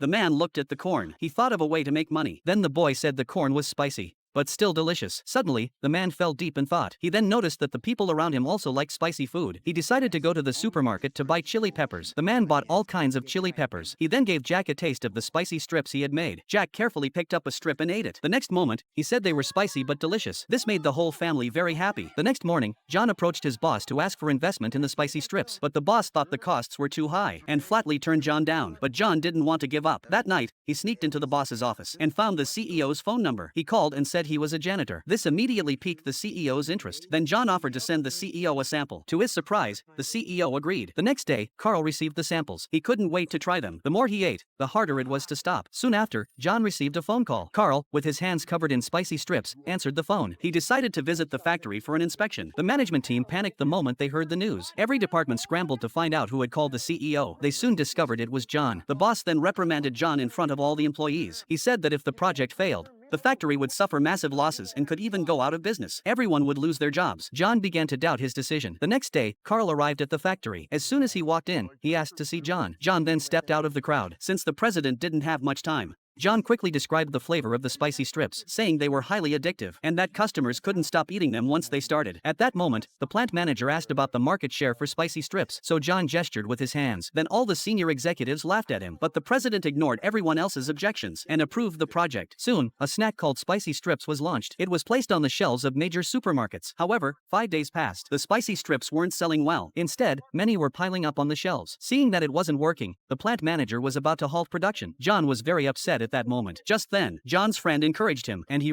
The man looked at the corn. He thought of a way to make money. Then the boy said the corn was spicy, but still delicious. Suddenly, the man fell deep in thought. He then noticed that the people around him also like spicy food. He decided to go to the supermarket to buy chili peppers. The man bought all kinds of chili peppers. He then gave Jack a taste of the spicy strips he had made. Jack carefully picked up a strip and ate it. The next moment, he said they were spicy but delicious. This made the whole family very happy. The next morning, John approached his boss to ask for investment in the spicy strips, but the boss thought the costs were too high and flatly turned John down. But John didn't want to give up. That night, he sneaked into the boss's office and found the CEO's phone number. He called and said he was a janitor. This immediately piqued the CEO's interest. Then John offered to send the CEO a sample. To his surprise, the CEO agreed. The next day, Carl received the samples. He couldn't wait to try them. The more he ate, the harder it was to stop. Soon after, John received a phone call. Carl, with his hands covered in spicy strips, answered the phone. He decided to visit the factory for an inspection. The management team panicked the moment they heard the news. Every department scrambled to find out who had called the CEO. They soon discovered it was John. The boss then reprimanded John in front of all the employees. He said that if the project failed, the factory would suffer massive losses and could even go out of business. Everyone would lose their jobs. John began to doubt his decision. The next day, Carl arrived at the factory. As soon as he walked in, he asked to see John. John then stepped out of the crowd. Since the president didn't have much time, John quickly described the flavor of the spicy strips, saying they were highly addictive and that customers couldn't stop eating them once they started. At that moment, the plant manager asked about the market share for spicy strips, so John gestured with his hands. Then all the senior executives laughed at him, but the president ignored everyone else's objections and approved the project. Soon, a snack called spicy strips was launched. It was placed on the shelves of major supermarkets. However, 5 days passed. The spicy strips weren't selling well. Instead, many were piling up on the shelves. Seeing that it wasn't working, the plant manager was about to halt production. John was very upset at that moment. Just then, John's friend encouraged him, and he